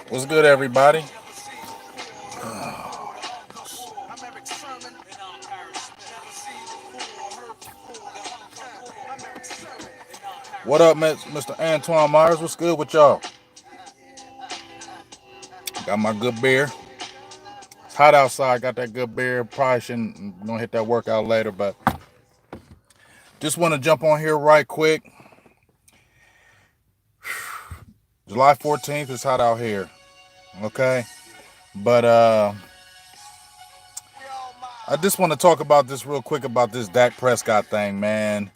What's good, everybody? What up, Mr. Antoine Myers? What's good with y'all? Got my good beer. It's hot outside. Got that good beer. Probably shouldn't. I'm gonna hit that workout later, but just want to jump on here right quick. July 14th is hot out here. Okay, but I just want to talk about this real quick about this Dak Prescott thing, man.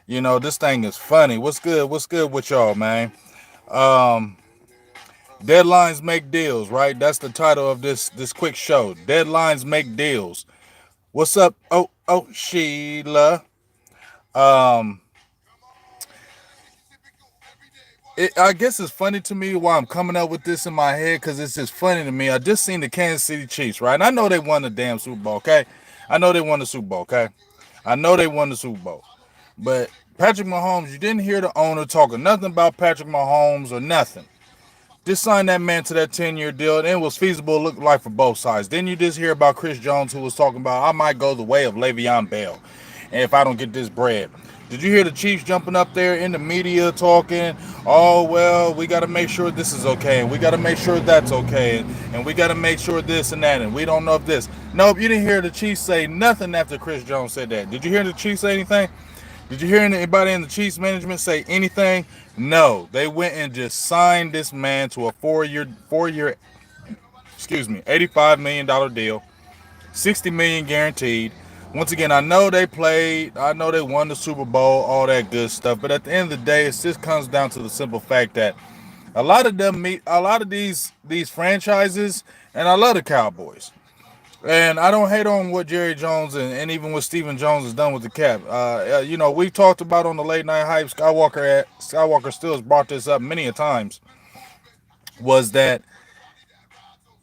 You know, this thing is funny. What's good? What's good with y'all, man? Um, Deadlines make deals, right? That's the title of this quick show. Deadlines make deals. What's up? Oh, Sheila. Um, I guess it's funny to me why I'm coming up with this in my head because it's just funny to me. I just seen the Kansas City Chiefs, right? And I know they won the damn Super Bowl, okay? I know they won the Super Bowl, okay? I know they won the Super Bowl. But Patrick Mahomes, you didn't hear the owner talking nothing about Patrick Mahomes or nothing. Just signed that man to that 10-year deal, and it was feasible, looked like for both sides. Then you just hear about Chris Jones, who was talking about, I might go the way of Le'Veon Bell, and if I don't get this bread. Did you hear the Chiefs jumping up there in the media talking, oh, well, we got to make sure this is okay, and we got to make sure that's okay, and we got to make sure this and that, and we don't know if this. Nope, you didn't hear the Chiefs say nothing after Chris Jones said that. Did you hear the Chiefs say anything? Did you hear anybody in the Chiefs management say anything? No, they went and just signed this man to a four-year, $85 million deal, $60 million guaranteed. Once again, I know they played, I know they won the Super Bowl, all that good stuff, but at the end of the day, it just comes down to the simple fact that a lot of these franchises, and I love the Cowboys. And I don't hate on what Jerry Jones and even what Stephen Jones has done with the cap. You know, we've talked about on the late night hype. Skywalker still has brought this up many a times. Was that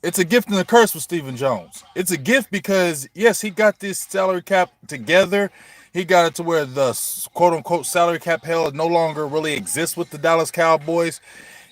it's a gift and a curse with Stephen Jones. It's a gift because yes, he got this salary cap together. He got it to where the quote unquote salary cap hell no longer really exists with the Dallas Cowboys.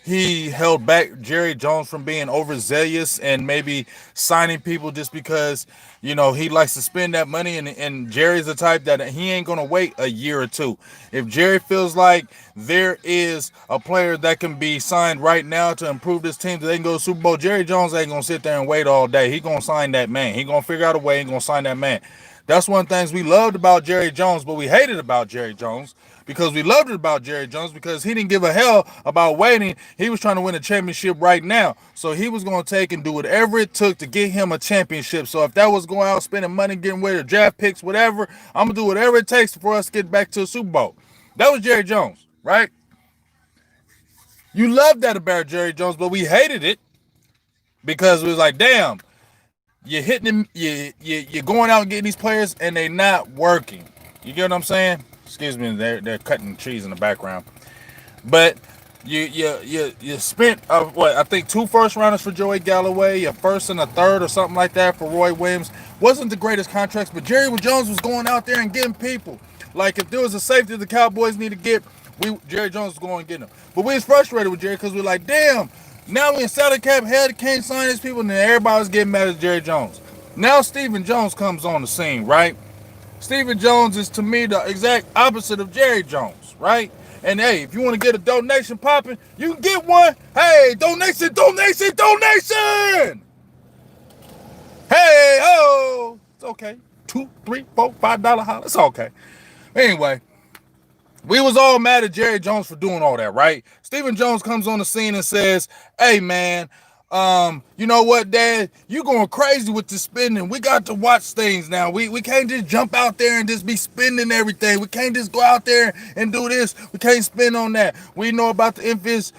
He held back Jerry Jones from being overzealous and maybe signing people just because, you know, he likes to spend that money. And Jerry's the type that he ain't going to wait a year or two. If Jerry feels like there is a player that can be signed right now to improve this team so they can go to the Super Bowl, Jerry Jones ain't going to sit there and wait all day. He going to sign that man. He going to figure out a way and going to sign that man. That's one of the things we loved about Jerry Jones, but we hated about Jerry Jones because we loved it about Jerry Jones because he didn't give a hell about waiting. He was trying to win a championship right now. So he was going to take and do whatever it took to get him a championship. So if that was going out spending money, getting rid of draft picks, whatever, I'm going to do whatever it takes for us to get back to the Super Bowl. That was Jerry Jones, right? You loved that about Jerry Jones, but we hated it because it was like, damn, you're hitting them, you're going out and getting these players and they're not working. You get what I'm saying? Excuse me, they're cutting trees in the background. But you spent what I think 2 first rounders for Joey Galloway, a first and a third or something like that for Roy Williams. Wasn't the greatest contracts, but Jerry Jones was going out there and getting people. Like if there was a safety the Cowboys need to get, Jerry Jones was going and getting them. But we was frustrated with Jerry because we were like, damn, now we in salary cap hell, can't sign these people, and then everybody was getting mad at Jerry Jones. Now Stephen Jones comes on the scene, right? Stephen Jones is to me the exact opposite of Jerry Jones, right? And hey, if you want to get a donation popping, you can get one. Hey, donation, donation, donation! Hey, oh, it's okay. $2, $3, $4, $5 holler. It's okay. Anyway, we was all mad at Jerry Jones for doing all that, right? Stephen Jones comes on the scene and says, hey, man, you know what, Dad? You going crazy with the spending. We got to watch things now. We can't just jump out there and just be spending everything. We can't just go out there and do this. We can't spend on that. We know about the infamous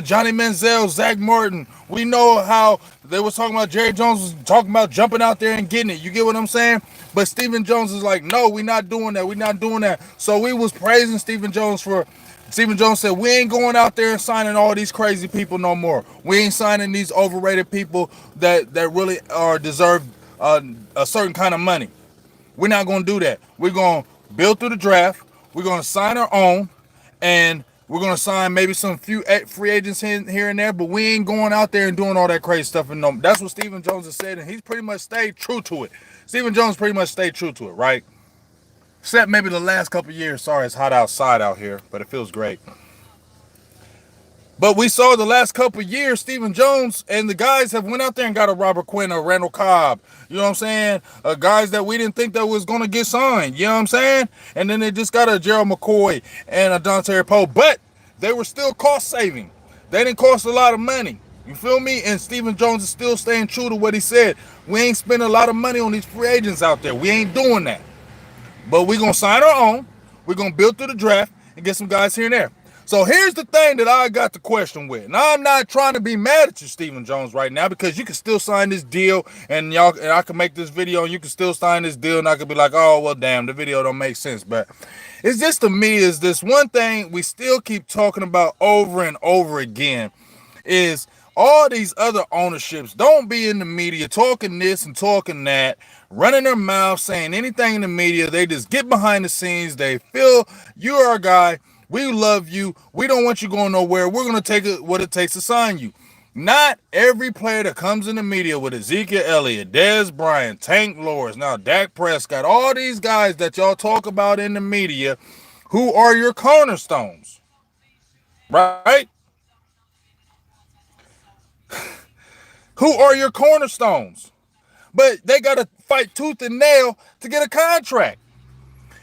Johnny Manziel, Zach Martin. We know how they was talking about Jerry Jones was talking about jumping out there and getting it. You get what I'm saying? But Stephen Jones is like, no, we're not doing that. We're not doing that. So we was praising Stephen Jones for. Stephen Jones said, we ain't going out there and signing all these crazy people no more. We ain't signing these overrated people that really are deserve a certain kind of money. We're not going to do that. We're going to build through the draft. We're going to sign our own, and we're going to sign maybe some few free agents here and there, but we ain't going out there and doing all that crazy stuff. And no, that's what Stephen Jones has said, and he's pretty much stayed true to it. Stephen Jones pretty much stayed true to it, right? Except maybe the last couple of years. Sorry, it's hot outside out here, but it feels great. But we saw the last couple of years, Stephen Jones and the guys have went out there and got a Robert Quinn or Randall Cobb. You know what I'm saying? Guys that we didn't think that was going to get signed. You know what I'm saying? And then they just got a Gerald McCoy and a Dante Poe. But they were still cost saving. They didn't cost a lot of money. You feel me? And Stephen Jones is still staying true to what he said. We ain't spending a lot of money on these free agents out there. We ain't doing that. But we're going to sign our own. We're going to build through the draft and get some guys here and there. So here's the thing that I got the question with. Now, I'm not trying to be mad at you, Stephen Jones, right now, because you can still sign this deal, and y'all, and I can make this video, and you can still sign this deal, and I could be like, oh, well, damn, the video don't make sense. But it's just, to me, is this one thing we still keep talking about over and over again is all these other ownerships don't be in the media talking this and talking that, running their mouth, saying anything in the media. They just get behind the scenes. They feel you're our guy. We love you. We don't want you going nowhere. We're going to take what it takes to sign you. Not every player that comes in the media with Ezekiel Elliott, Dez Bryant, Tank Lawrence, now Dak Prescott, all these guys that y'all talk about in the media who are your cornerstones, right? Who are your cornerstones? But they got to fight tooth and nail to get a contract.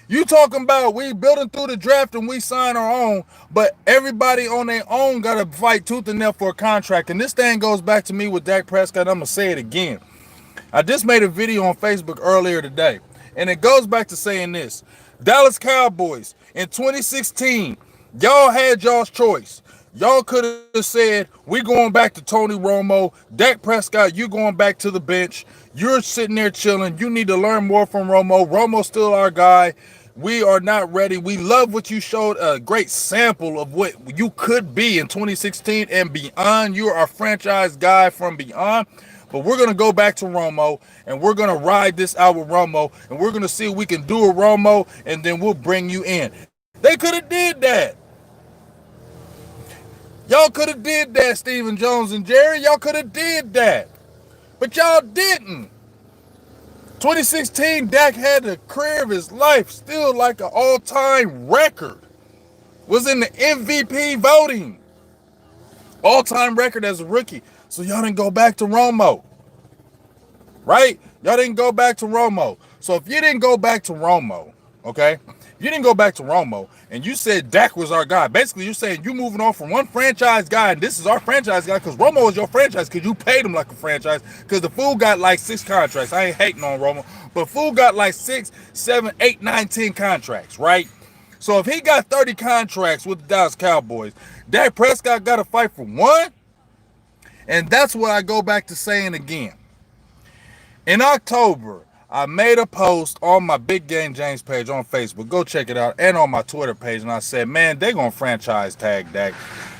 You talking about we building through the draft and we sign our own, but everybody on their own got to fight tooth and nail for a contract. And this thing goes back to me with Dak Prescott. I'm going to say it again. I just made a video on Facebook earlier today, and it goes back to saying this. Dallas Cowboys in 2016, y'all had y'all's choice. Y'all could have said, we going back to Tony Romo. Dak Prescott, you going back to the bench. You're sitting there chilling. You need to learn more from Romo. Romo's still our guy. We are not ready. We love what you showed, a great sample of what you could be in 2016 and beyond. You're our franchise guy from beyond. But we're going to go back to Romo, and we're going to ride this out with Romo, and we're going to see if we can do a Romo, and then we'll bring you in. They could have did that. Y'all could have did that, Stephen Jones and Jerry. Y'all could have did that. But y'all didn't. 2016, Dak had the career of his life, still like an all-time record. Was in the MVP voting. All-time record as a rookie. So y'all didn't go back to Romo. Right? Y'all didn't go back to Romo. So if you didn't go back to Romo, okay? If you didn't go back to Romo and you said Dak was our guy, basically you're saying you're moving on from one franchise guy and this is our franchise guy because Romo is your franchise because you paid him like a franchise because the fool got like 6 contracts. I ain't hating on Romo, but fool got like 6, 7, 8, 9, 10 contracts, right? So if he got 30 contracts with the Dallas Cowboys, Dak Prescott got to fight for one. And that's what I go back to saying again. In October, I made a post on my Big Game James page on Facebook. Go check it out. And on my Twitter page. And I said, man, they're going to franchise tag Dak.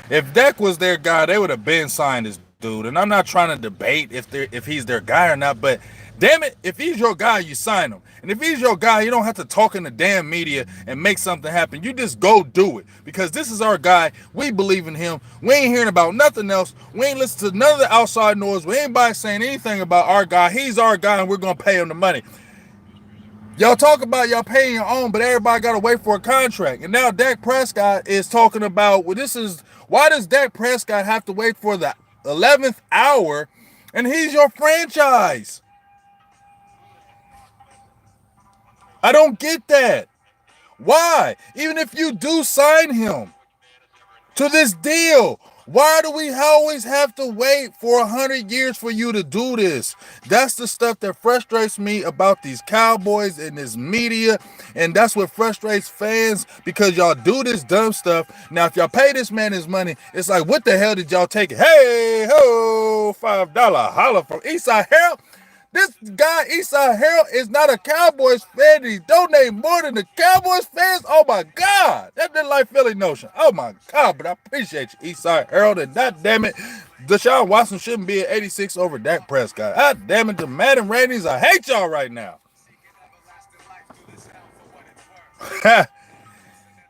If Dak was their guy, they would have been signed this dude. And I'm not trying to debate if he's their guy or not. But damn it, if he's your guy, you sign him. And if he's your guy, you don't have to talk in the damn media and make something happen. You just go do it. Because this is our guy. We believe in him. We ain't hearing about nothing else. We ain't listening to none of the outside noise. We ain't anybody saying anything about our guy. He's our guy and we're going to pay him the money. Y'all talk about y'all paying your own, but everybody got to wait for a contract. And now Dak Prescott is talking about, well, why does Dak Prescott have to wait for the 11th hour and he's your franchise? I don't get that. Why? Even if you do sign him to this deal, why do we always have to wait for 100 years for you to do this? That's the stuff that frustrates me about these Cowboys and this media, and that's what frustrates fans because y'all do this dumb stuff. Now, if y'all pay this man his money, it's like, what the hell did y'all take it? Hey, ho, $5 holla from Eastside Harold. This guy, Eastside Harold, is not a Cowboys fan. He donate more than the Cowboys fans. Oh my God. That's the like Philly notion. Oh my God. But I appreciate you, Eastside Harold. And God damn it, Deshaun Watson shouldn't be at 86 over Dak Prescott. God damn it, the Madden ratings. I hate y'all right now.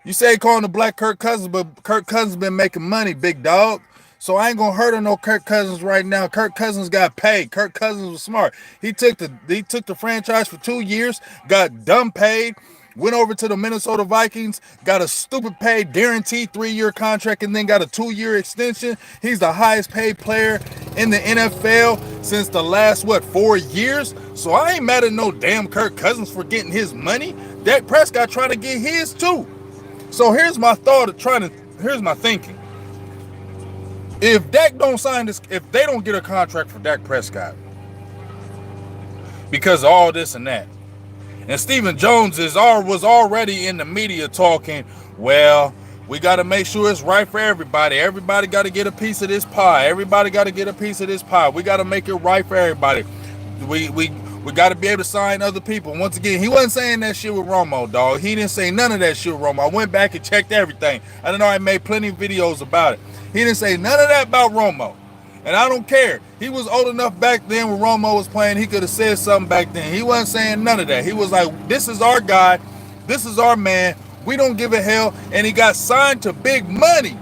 You say calling the black Kirk Cousins, but Kirk Cousins been making money, big dog. So I ain't gonna hurt on no Kirk Cousins right now. Kirk Cousins got paid. Kirk Cousins was smart. He took the franchise for 2 years, got dumb paid, went over to the Minnesota Vikings, got a stupid paid guaranteed 3-year contract, and then got a 2-year extension. He's the highest paid player in the NFL since the last 4 years. So I ain't mad at no damn Kirk Cousins for getting his money. Dak Prescott trying to get his too. So here's my thought of here's my thinking. If Dak don't sign this, if they don't get a contract for Dak Prescott because of all this and that, and Stephen Jones was already in the media talking, well, we got to make sure it's right for everybody. Everybody got to get a piece of this pie. Everybody got to get a piece of this pie. We got to make it right for everybody. We got to be able to sign other people. Once again, he wasn't saying that shit with Romo, dog. He didn't say none of that shit with Romo. I went back and checked everything. I don't know, I made plenty of videos about it. He didn't say none of that about Romo. And I don't care. He was old enough back then when Romo was playing. He could have said something back then. He wasn't saying none of that. He was like, this is our guy. This is our man. We don't give a hell. And he got signed to big money.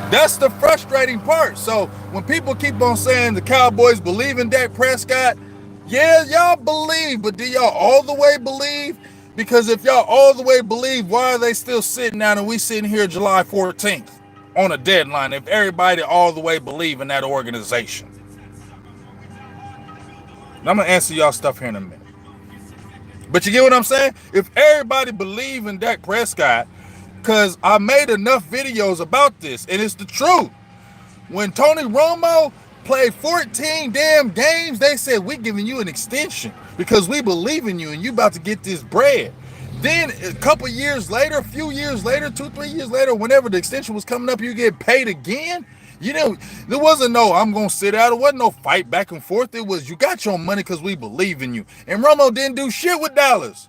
That's the frustrating part. So when people keep on saying the Cowboys believe in Dak Prescott, yeah, y'all believe, but do y'all all the way believe? Because if y'all all the way believe, why are they still sitting down and we sitting here July 14th on a deadline if everybody all the way believe in that organization? And I'm going to answer y'all stuff here in a minute. But you get what I'm saying? If everybody believe in Dak Prescott, because I made enough videos about this, and it's the truth. When Tony Romo played 14 damn games, they said, we're giving you an extension because we believe in you and you about to get this bread. Then a couple years later, a few years later, 2-3 years later, whenever the extension was coming up, you get paid again. You know, there wasn't no, I'm going to sit out. It wasn't no fight back and forth. It was, you got your money because we believe in you. And Romo didn't do shit with Dallas.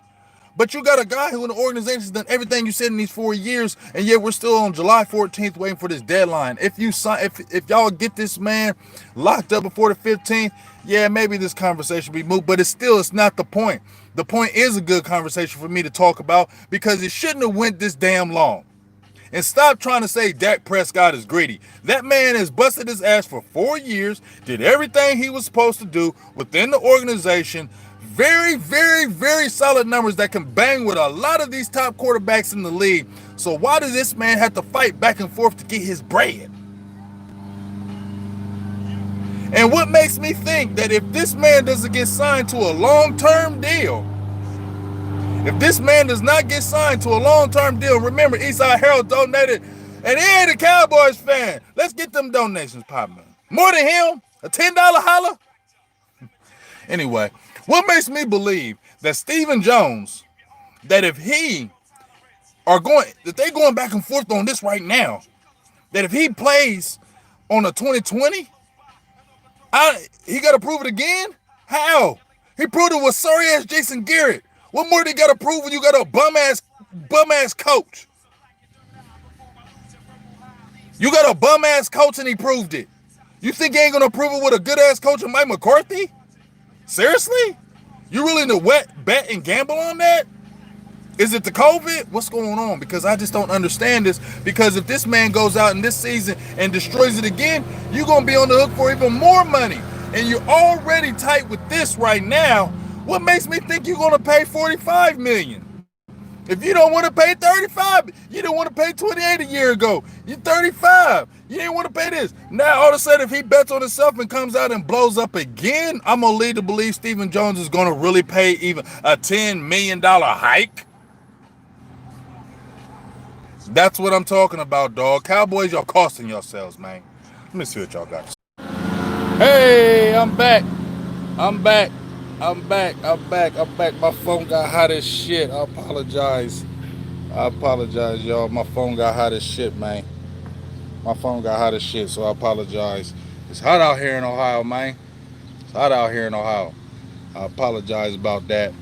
But you got a guy who in the organization's done everything you said in these 4 years, and yet we're still on July 14th waiting for this deadline. If y'all get this man locked up before the 15th, yeah, maybe this conversation will be moved, but it's not the point. The point is a good conversation for me to talk about because it shouldn't have went this damn long. And stop trying to say Dak Prescott is greedy. That man has busted his ass for 4 years, did everything he was supposed to do within the organization. Very, very, very solid numbers that can bang with a lot of these top quarterbacks in the league. So why does this man have to fight back and forth to get his bread? And what makes me think that if this man doesn't get signed to a long-term deal, if this man does not get signed to a long-term deal, remember Eastside Harold donated, and he ain't a Cowboys fan. Let's get them donations popping. More than him? A $10 holler? Anyway, what makes me believe that Stephen Jones, that if they going back and forth on this right now, that if he plays on a 2020, he got to prove it again? How? He proved it with sorry ass Jason Garrett. What more they got to prove when you got a bum ass coach? You got a bum ass coach and he proved it. You think he ain't gonna prove it with a good ass coach of Mike McCarthy? Seriously? You really to bet and gamble on that? Is it the COVID? What's going on? Because I just don't understand this. Because if this man goes out in this season and destroys it again, you're going to be on the hook for even more money. And you're already tight with this right now. What makes me think you're going to pay $45 million? If you don't want to pay $35, you didn't want to pay $28 a year ago. You're $35. You didn't want to pay this. Now, all of a sudden, if he bets on himself and comes out and blows up again, I'm going to lead to believe Stephen Jones is going to really pay even a $10 million hike. That's what I'm talking about, dog. Cowboys, y'all costing yourselves, man. Let me see what y'all got. Hey, I'm back. I'm back. My phone got hot as shit. I apologize, y'all. My phone got hot as shit, man. My phone got hot as shit, so I apologize. It's hot out here in Ohio, man. hot out here in Ohio. I apologize about that.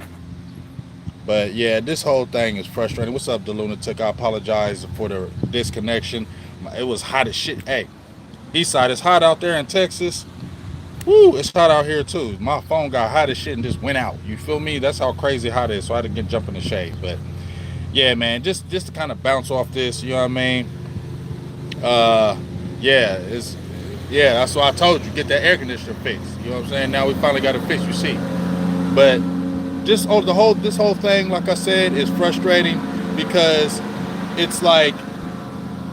But yeah, this whole thing is frustrating. What's up, the lunatic? I apologize for the disconnection. It was hot as shit. Hey, Eastside, it's hot out there in Texas. Woo, it's hot out here too. My phone got hot as shit and just went out. You feel me? That's how crazy hot it is. So I had to get jump in the shade. But yeah, man, just to kind of bounce off this, you know what I mean? Uh, yeah, it's yeah. That's why I told you get that air conditioner fixed. You know what I'm saying? Now we finally got it fixed. You see, but just oh, the whole this whole thing, like I said, is frustrating because it's like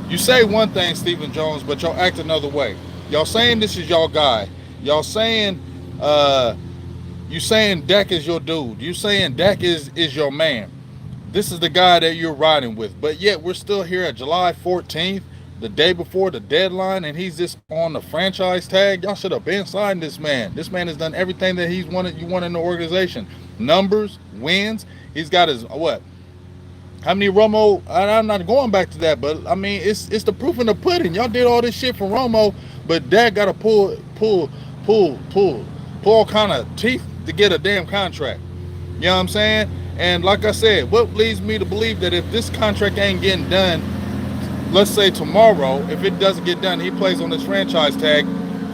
you say one thing, Stephen Jones, but y'all act another way. Y'all saying this is y'all guy. Y'all saying uh you saying Dak is your dude. You saying Dak is your man. This is the guy that you're riding with. But yet we're still here at July 14th, the day before the deadline, and he's just on the franchise tag. Y'all should have been signed this man. This man has done everything that he's wanted you want in the organization. Numbers, wins. He's got his what? How many Romo? I'm not going back to that, but I mean it's the proof in the pudding. Y'all did all this shit for Romo, but Dad got to pull all kind of teeth to get a damn contract. You know what I'm saying? And like I said, what leads me to believe that if this contract ain't getting done, let's say tomorrow, if it doesn't get done, he plays on this franchise tag.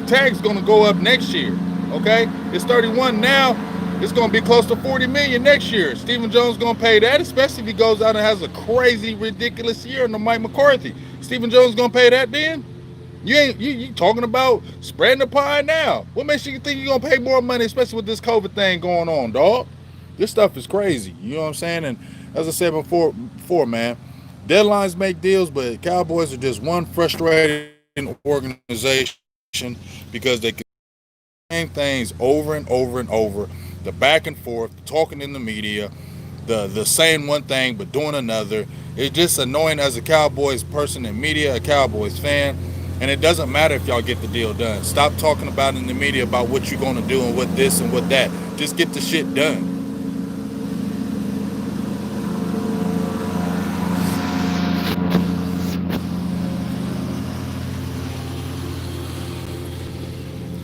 Tag's gonna go up next year. Okay, it's 31 now. It's gonna be close to 40 million next year. Stephen Jones gonna pay that, especially if he goes out and has a crazy, ridiculous year under Mike McCarthy. Stephen Jones gonna pay that then? You talking about spreading the pie now? What makes you think you're gonna pay more money, especially with this COVID thing going on, dog? This stuff is crazy. You know what I'm saying? And as I said before, man, deadlines make deals, but Cowboys are just one frustrating organization because they can same things over and over and over. The back and forth, the talking in the media, the saying one thing but doing another. It's just annoying as a Cowboys person in media, a Cowboys fan. And it doesn't matter if y'all get the deal done. Stop talking about in the media about what you're gonna do and what this and what that. Just get the shit done.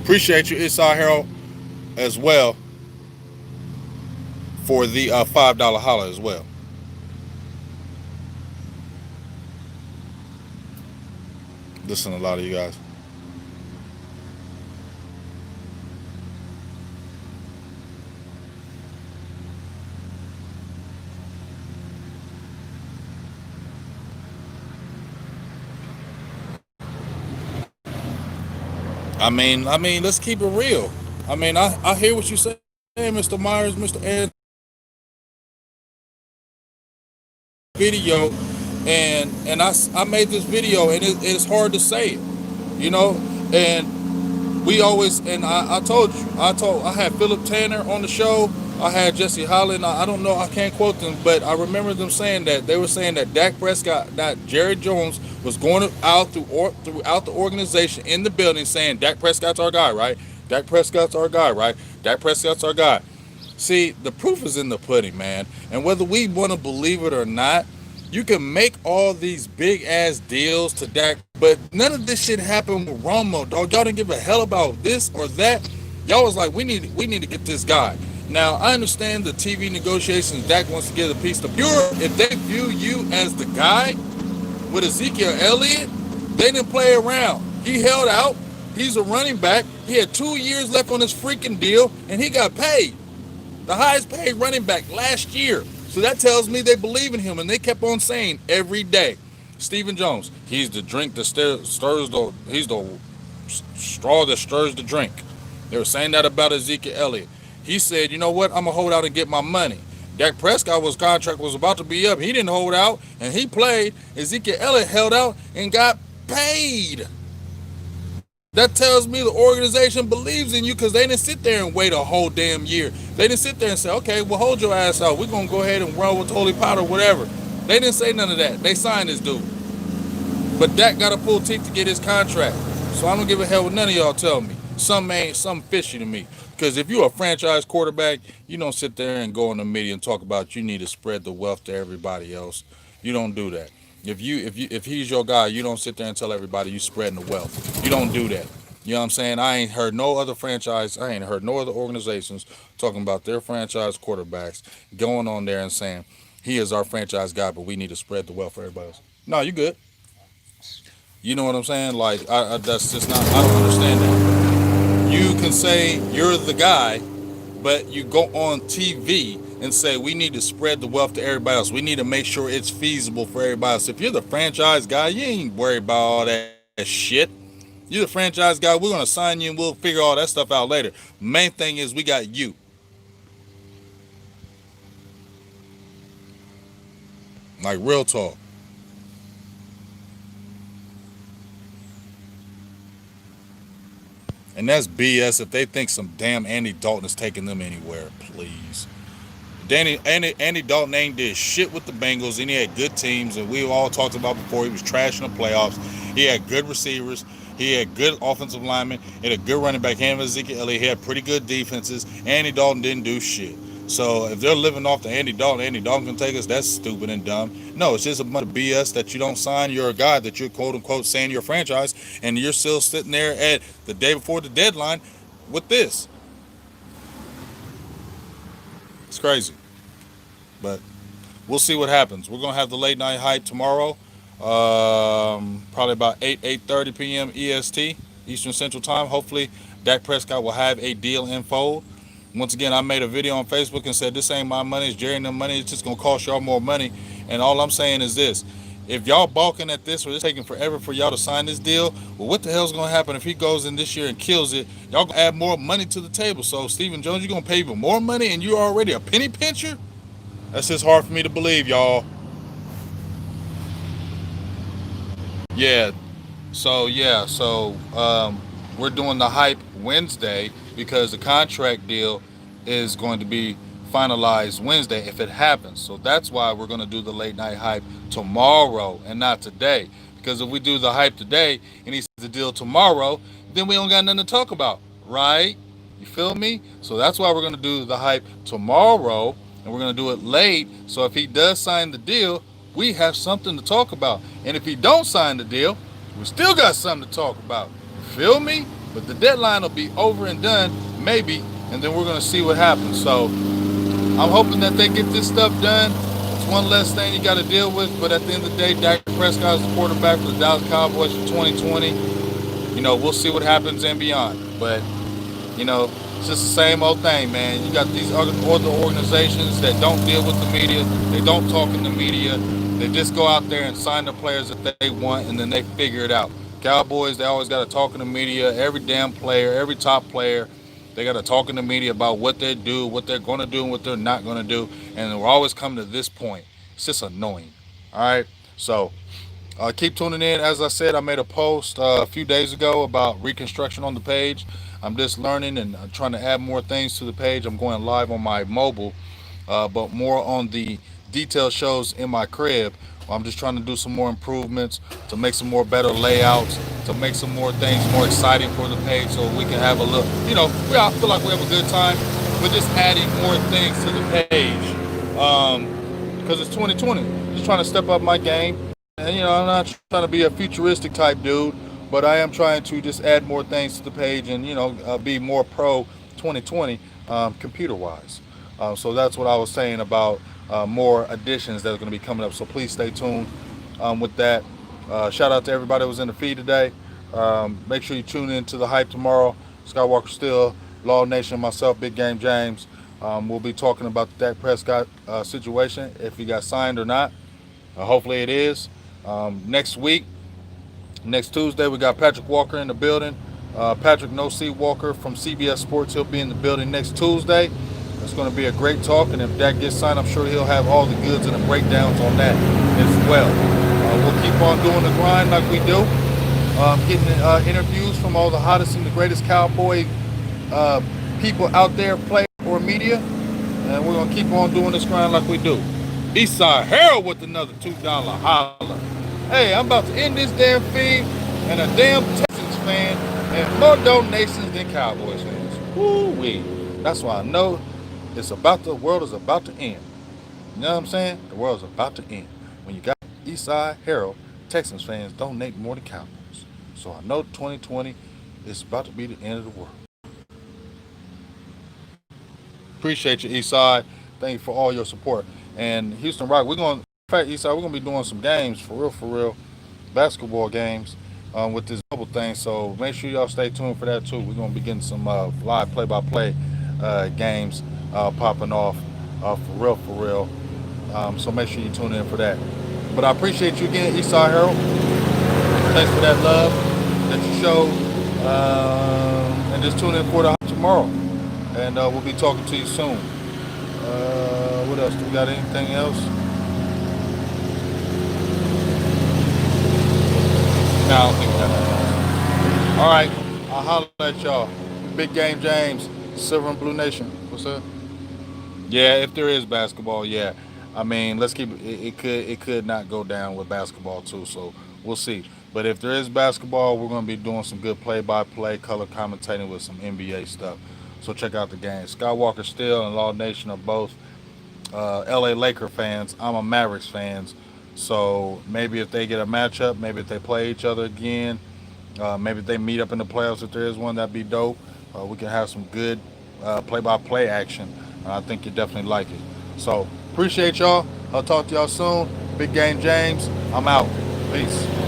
Appreciate you, Isai Harold, as well for the $5 holler as well. Listen to a lot of you guys. Let's keep it real. I hear what you say, Mr. Myers, Mr. Ed, video, and I made this video, and it's hard to say it, you know, and we always and I told you I had Philip Tanner on the show. I had Jesse Holland. I don't know, I can't quote them, but I remember them saying that they were saying that Dak Prescott, that Jerry Jones was going out throughout the organization in the building saying Dak Prescott's our guy, right? Dak Prescott's our guy, right? Dak Prescott's our guy. See, the proof is in the pudding, man. And whether we want to believe it or not, you can make all these big ass deals to Dak, but none of this shit happened with Romo, dog. Y'all didn't give a hell about this or that. Y'all was like, we need to get this guy. Now I understand the TV negotiations. Dak wants to get a piece of pure. If they view you as the guy with Ezekiel Elliott, they didn't play around. He held out. He's a running back. He had 2 years left on his freaking deal, and he got paid. The highest paid running back last year. So that tells me they believe in him, and they kept on saying every day, Stephen Jones, he's the drink that he's the straw that stirs the drink. They were saying that about Ezekiel Elliott. He said, you know what, I'm going to hold out and get my money. Dak Prescott's contract was about to be up. He didn't hold out, and he played. Ezekiel Elliott held out and got paid. That tells me the organization believes in you because they didn't sit there and wait a whole damn year. They didn't sit there and say, okay, well, hold your ass out. We're going to go ahead and roll with holy powder, whatever. They didn't say none of that. They signed this dude. But Dak got to pull teeth to get his contract. So I don't give a hell what none of y'all tell me. Something fishy to me. Because if you're a franchise quarterback, you don't sit there and go in the media and talk about you need to spread the wealth to everybody else. You don't do that. If he's your guy, you don't sit there and tell everybody you spreading the wealth. You don't do that. You know what I'm saying? I ain't heard no other franchise, I ain't heard no other organizations talking about their franchise quarterbacks going on there and saying, he is our franchise guy, but we need to spread the wealth for everybody else. No, you good. You know what I'm saying? Like, that's just not, I don't understand that. You can say you're the guy, but you go on TV and say we need to spread the wealth to everybody else. We need to make sure it's feasible for everybody else. If you're the franchise guy, you ain't worried about all that shit. You're the franchise guy. We're gonna sign you and we'll figure all that stuff out later. Main thing is we got you. Like real talk. And that's BS if they think some damn Andy Dalton is taking them anywhere, please. Andy Dalton ain't did shit with the Bengals, and he had good teams, and we all talked about before he was trash in the playoffs. He had good receivers. He had good offensive linemen. He had a good running back. Him and Ezekiel Elliott. He had pretty good defenses. Andy Dalton didn't do shit. So if they're living off the Andy Dalton can take us, that's stupid and dumb. No, it's just a bunch of BS that you don't sign. You're a guy that you're quote unquote saying you're a franchise, and you're still sitting there at the day before the deadline with this. It's crazy. But we'll see what happens. We're gonna have the late night hype tomorrow, probably about 8:30 p.m. EST Eastern Central Time. Hopefully, Dak Prescott will have a deal in fold. Once again, I made a video on Facebook and said this ain't my money, it's Jerry and the money. It's just gonna cost y'all more money. And all I'm saying is this: if y'all balking at this or it's taking forever for y'all to sign this deal, well, what the hell's gonna happen if he goes in this year and kills it? Y'all gonna add more money to the table. So Stephen Jones, you're gonna pay even more money, and you're already a penny pincher. That's just hard for me to believe, y'all. Yeah. So we're doing the hype Wednesday because the contract deal is going to be finalized Wednesday if it happens. So that's why we're going to do the late night hype tomorrow and not today. Because if we do the hype today and he says the deal tomorrow, then we don't got nothing to talk about, right? You feel me? So that's why we're going to do the hype tomorrow and we're going to do it late. So if he does sign the deal, we have something to talk about. And if he don't sign the deal, we still got something to talk about. You feel me? But the deadline will be over and done, maybe, and then we're going to see what happens. So I'm hoping that they get this stuff done. It's one less thing you got to deal with. But at the end of the day, Dak Prescott is the quarterback for the Dallas Cowboys for 2020. We'll see what happens and beyond. But it's just the same old thing, man. You got these other organizations that don't deal with the media. They don't talk in the media. They just go out there and sign the players that they want, and then they figure it out. Cowboys, they always got to talk in the media. Every damn player, every top player, they got to talk in the media about what they do, what they're going to do, and what they're not going to do. And we're always coming to this point. It's just annoying. All right? So keep tuning in. As I said, I made a post a few days ago about reconstruction on the page. I'm just learning and trying to add more things to the page. I'm going live on my mobile, but more on the detailed shows in my crib. I'm just trying to do some more improvements to make some more better layouts, to make some more things more exciting for the page so we can have a look. We all feel like we have a good time. We're just adding more things to the page because it's 2020. Just trying to step up my game. And I'm not trying to be a futuristic type dude, but I am trying to just add more things to the page and be more pro 2020 computer wise. So that's what I was saying about more additions that are going to be coming up. So please stay tuned with that. Shout out to everybody that was in the feed today. Make sure you tune in to the hype tomorrow. Skywalker Still, Law Nation, myself, Big Game James. We'll be talking about the Dak Prescott situation, if he got signed or not. Hopefully it is. Next week, next Tuesday, we got Patrick Walker in the building. Patrick No C Walker from CBS Sports. He'll be in the building next Tuesday. It's going to be a great talk, and if that gets signed, I'm sure he'll have all the goods and the breakdowns on that as well. We'll keep on doing the grind like we do, getting interviews from all the hottest and the greatest Cowboy people out there, player or media, and we're going to keep on doing this grind like we do. Eastside Harold with another $2 holler. Hey, I'm about to end this damn feed, and a damn Texans fan and more donations than Cowboys fans. Woo-wee. That's why I know the world is about to end. You know what I'm saying? The world is about to end. When you got Eastside Harold, Texans fans donate more than Cowboys. So I know 2020 It's about to be the end of the world. Appreciate you, Eastside. Thank you for all your support. And Houston Rock, we're going. In fact, Eastside, we're gonna be doing some games for real, basketball games with this bubble thing. So make sure y'all stay tuned for that too. We're gonna be getting some live play-by-play games popping off for real. So make sure you tune in for that. But I appreciate you again, Eastside Harold. Thanks for that love that you showed. And just tune in for the tomorrow. And we'll be talking to you soon. What else? Do we got anything else? No, I don't think we got anything else. All right. I'll holler at y'all. Big Game James, Silver and Blue Nation. What's up? Yeah, if there is basketball, yeah. I mean, let's keep it could not go down with basketball too, so we'll see. But if there is basketball, we're gonna be doing some good play-by-play, color commentating with some NBA stuff. So check out the game. Skywalker Steel and Law Nation are both LA Laker fans. I'm a Mavericks fans. So maybe if they get a matchup, maybe if they play each other again, maybe if they meet up in the playoffs, if there is one, that'd be dope. We can have some good play-by-play action. I think you definitely like it. So appreciate y'all. I'll talk to y'all soon. Big Game James. I'm out. Peace.